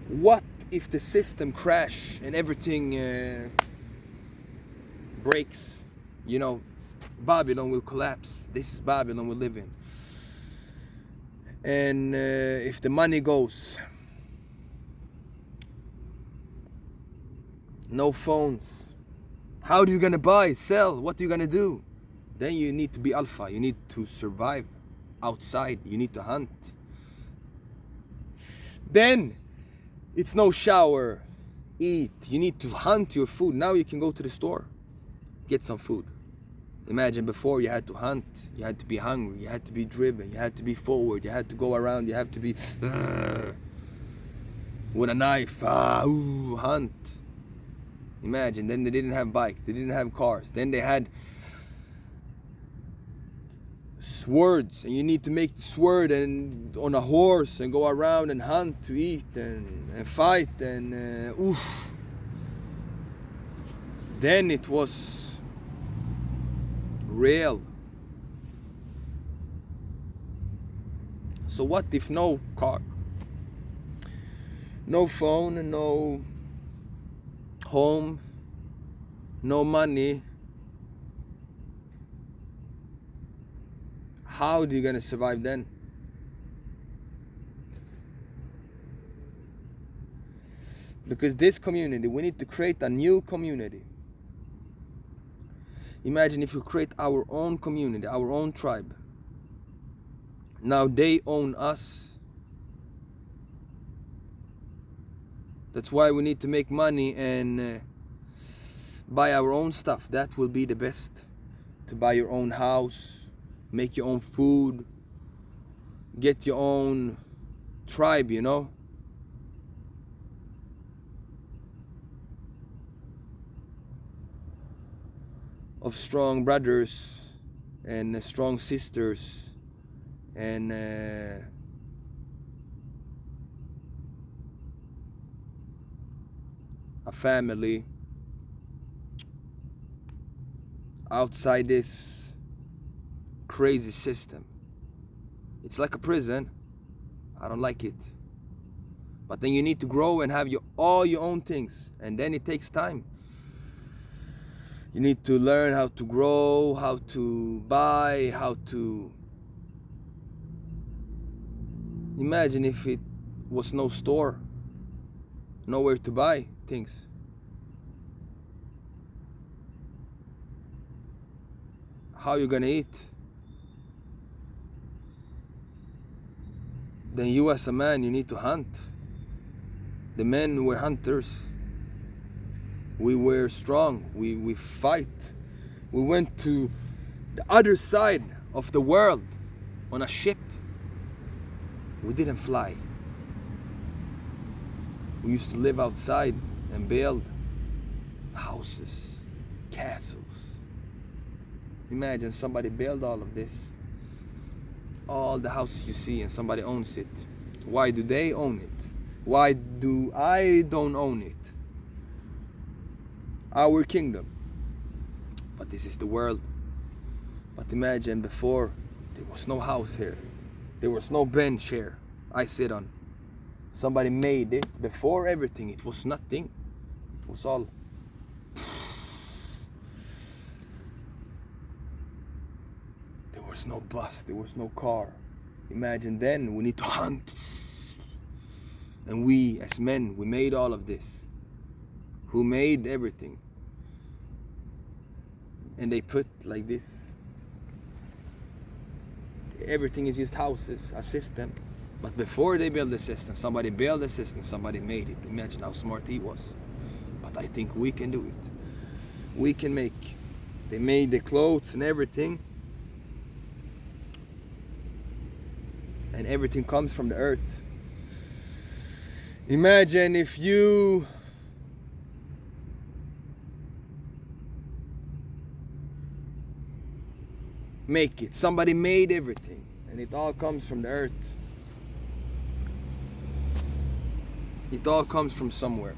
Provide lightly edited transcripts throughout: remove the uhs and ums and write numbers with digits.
What if the system crash and everything breaks? You know, Babylon will collapse. This is Babylon we live in. And if the money goes, no phones, how are you gonna buy, sell? What are you gonna do? Then you need to be alpha. You need to survive outside. You need to hunt. Then it's no shower, eat. You need to hunt your food. Now you can go to the store, get some food. Imagine before you had to hunt, you had to be hungry, you had to be driven, you had to be forward, you had to go around, you had to be with a knife, hunt. Imagine, then they didn't have bikes, they didn't have cars, then they had swords, and you need to make the sword and on a horse and go around and hunt to eat and fight and Then it was real. So what if no car, no phone, no home, no money? How are you gonna survive then? Because this community, we need to create a new community. Imagine if we create our own community, our own tribe. Now they own us. That's why we need to make money and buy our own stuff. That will be the best. To buy your own house, make your own food, get your own tribe, you know. Of strong brothers and strong sisters and a family outside this crazy system. It's like a prison. I don't like it. But then you need to grow and have all your own things, and then it takes time. You need to learn how to grow, how to buy, how to... Imagine if it was no store, nowhere to buy things. How you gonna eat? Then you as a man, you need to hunt. The men were hunters. We were strong, we fight. We went to the other side of the world on a ship. We didn't fly. We used to live outside and build houses, castles. Imagine somebody built all of this. All the houses you see and somebody owns it. Why do they own it? Why do I don't own it? Our kingdom. But this is the world. But imagine before, there was no house here. There was no bench here I sit on. Somebody made it. Before everything, it was nothing. It was all... There was no bus, there was no car. Imagine then, we need to hunt. And we, as men, we made all of this. Who made everything? And they put like this. Everything is just houses, a system. But before they built the system, somebody built the system, somebody made it. Imagine how smart he was. But I think we can do it. We can make. They made the clothes and everything. And everything comes from the earth. Imagine if you make it. Somebody made everything, and it all comes from the earth. It all comes from somewhere.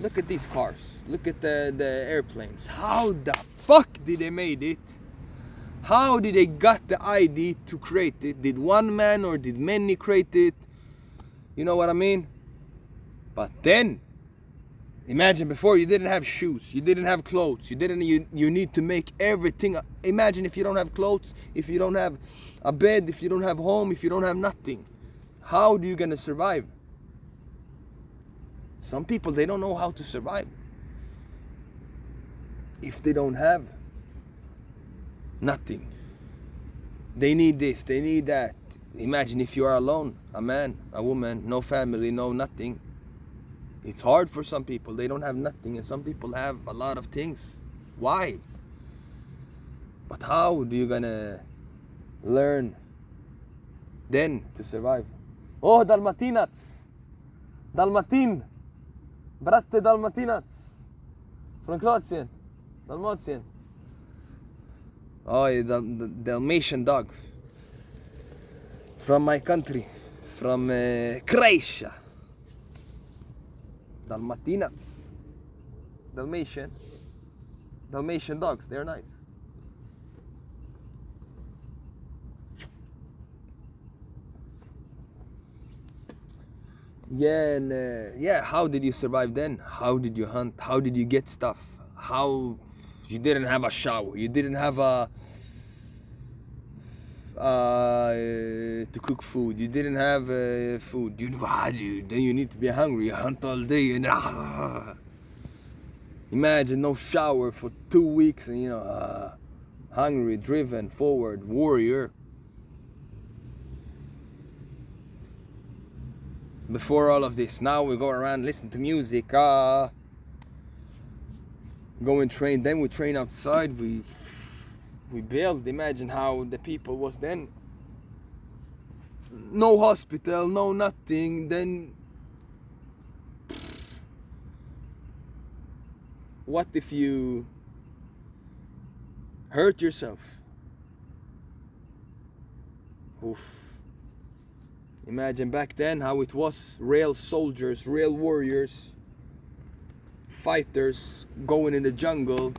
Look at these cars. Look at the airplanes. How the fuck did they made it? How did they got the idea to create it? Did one man or did many create it? You know what I mean? But then, imagine before you didn't have shoes, you didn't have clothes, you need to make everything. Imagine if you don't have clothes, if you don't have a bed, if you don't have home, if you don't have nothing. How do you gonna survive? Some people, they don't know how to survive if they don't have nothing. They need this, they need that. Imagine if you are alone, a man, a woman, no family, no nothing. It's hard for some people. They don't have nothing, and some people have a lot of things. Why? But how do you gonna learn then to survive? Oh, Dalmatinats! Dalmatin! Bratte Dalmatinats! From Kroatien. Dalmatien. Oh, the Dalmatian dog. From my country. From Croatia. Dalmatinats. Dalmatian dogs, they're nice. Yeah, and how did you survive then? How did you hunt? How did you get stuff? How you didn't have a shower, you didn't have a to cook food, you didn't have food. Then you need to be hungry. You hunt all day and imagine no shower for 2 weeks and hungry, driven, forward, warrior. Before all of this, now we go around, listen to music, go and train. Then we train outside. We build. Imagine how the people was then. No hospital, no nothing. Then what if you hurt yourself? Oof. Imagine back then how it was. Real soldiers, real warriors, fighters going in the jungle,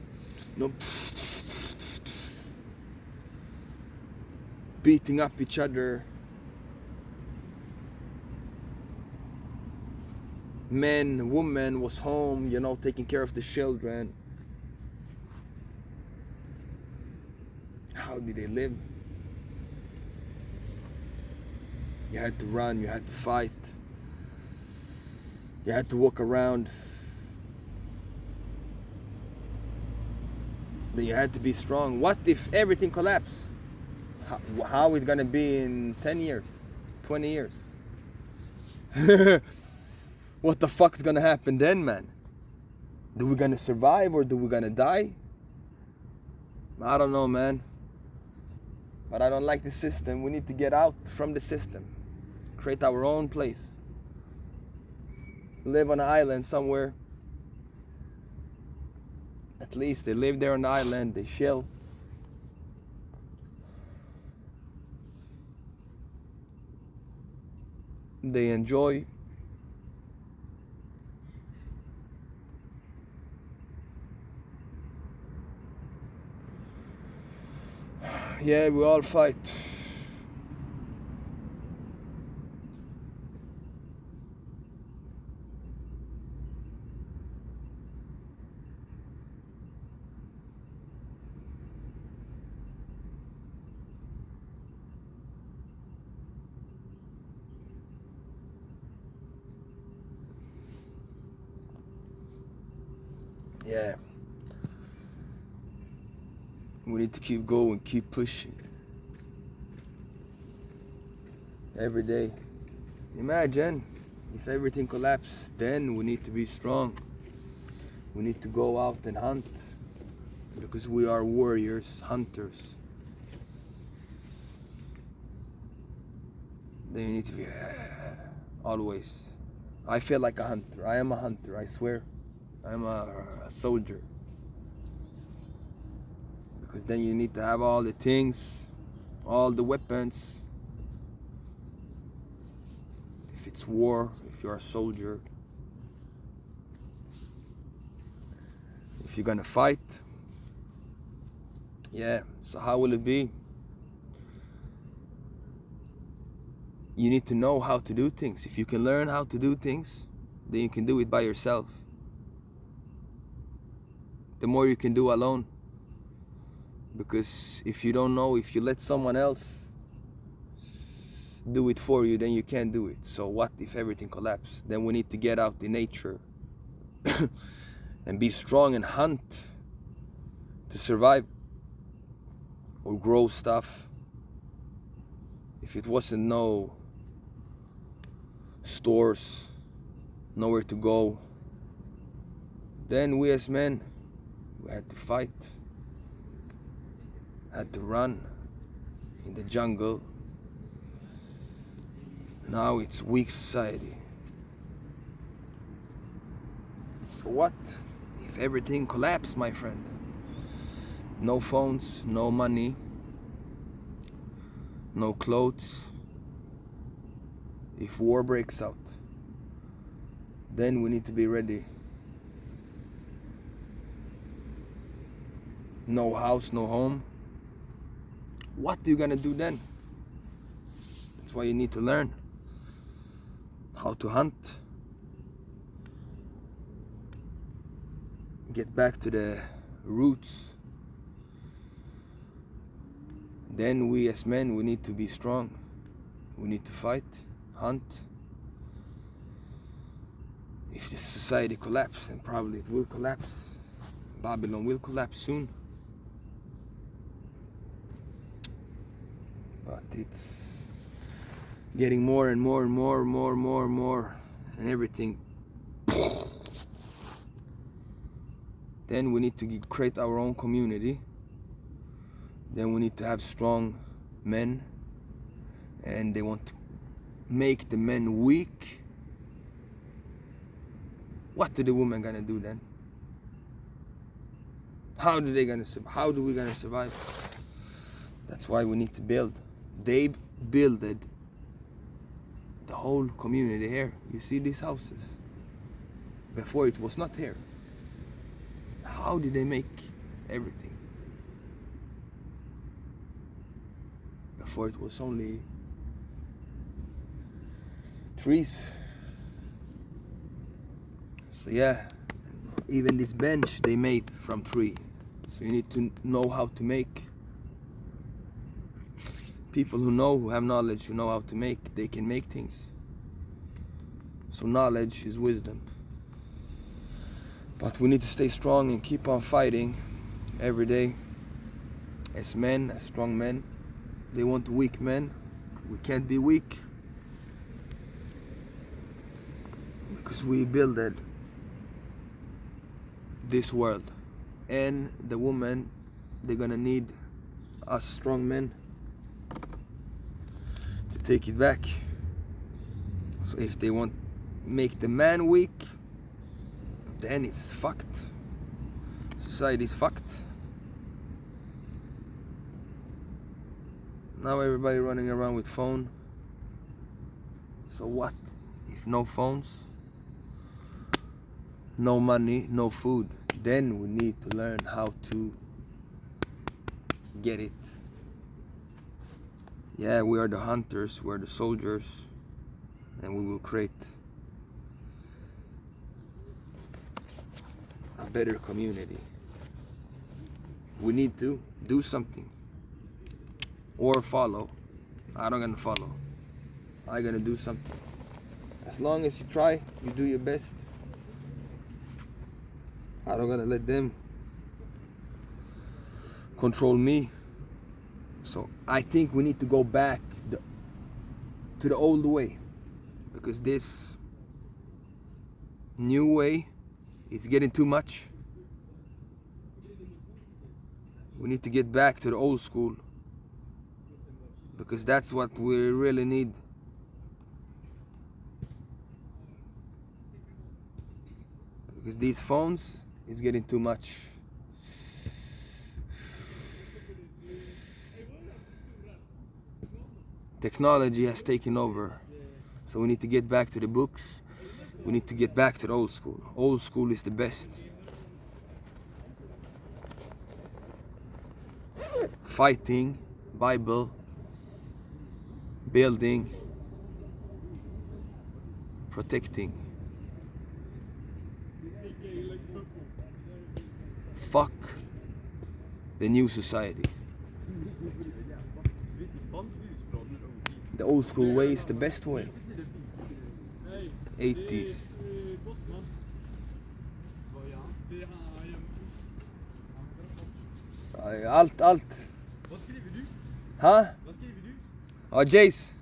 beating up each other. Men, women was home, taking care of the children. How did they live? You had to run, you had to fight, you had to walk around. Then you had to be strong. What if everything collapsed? How it gonna be in 10 years, 20 years? What the fuck's gonna happen then, man? Do we gonna survive or do we gonna die? I don't know, man. But I don't like the system. We need to get out from the system. Create our own place. Live on an island somewhere. At least they live there on the island, they chill. They enjoy. Yeah, we all fight. Yeah. We need to keep going, keep pushing. Every day. Imagine if everything collapsed, then we need to be strong. We need to go out and hunt because we are warriors, hunters. Then you need to be always. I feel like a hunter. I am a hunter, I swear. I'm a soldier. Because then you need to have all the things, all the weapons. If it's war, if you're a soldier, if you're gonna fight, Yeah, so how will it be? You need to know how to do things. If you can learn how to do things, then you can do it by yourself. The more you can do alone. Because if you don't know, if you let someone else do it for you, then you can't do it. So what if everything collapses? Then we need to get out in nature and be strong and hunt to survive or grow stuff. If it wasn't no stores, nowhere to go, then we as men, we had to fight, had to run in the jungle. Now it's weak society. So what if everything collapsed, my friend? No phones, no money, no clothes. If war breaks out, then we need to be ready. No house, no home. What are you gonna do then? That's why you need to learn how to hunt. Get back to the roots. Then we as men, we need to be strong. We need to fight, hunt. If the society collapses, and probably it will collapse, Babylon will collapse soon. But it's getting more and more and more and more and more and more, and everything. Then we need to create our own community. Then we need to have strong men, and they want to make the men weak. What are the women gonna do then? How do we gonna survive? That's why we need to build. They builded the whole community here. You see these houses? Before it was not here. How did they make everything? Before it was only trees. So yeah, even this bench they made from tree. So you need to know how to make. People who have knowledge, who know how to make, they can make things. So knowledge is wisdom. But we need to stay strong and keep on fighting every day. As men, as strong men. They want weak men. We can't be weak. Because we builded this world. And the women, they're gonna need us strong men to take it back. So if they want make the man weak, then it's fucked. Society's fucked. Now everybody running around with phone. So what if no phones, no money, no food? Then we need to learn how to get it. Yeah, we are the hunters, we're the soldiers, and we will create a better community. We need to do something or follow. I'm not gonna follow. I'm gonna do something. As long as you try, you do your best. I'm not gonna let them control me. So I think we need to go back to the old way, because this new way is getting too much. We need to get back to the old school, because that's what we really need. Because these phones is getting too much. Technology has taken over. So we need to get back to the books. We need to get back to the old school. Old school is the best. fighting, Bible, building, protecting. Fuck the new society. The old school way is the best way. 80s. Allt. Vad skriver du? Huh? Vad skriver du? Oh, Jace.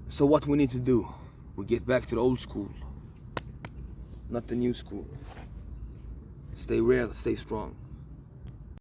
So what we need to do? We get back to the old school, not the new school. Stay real, stay strong.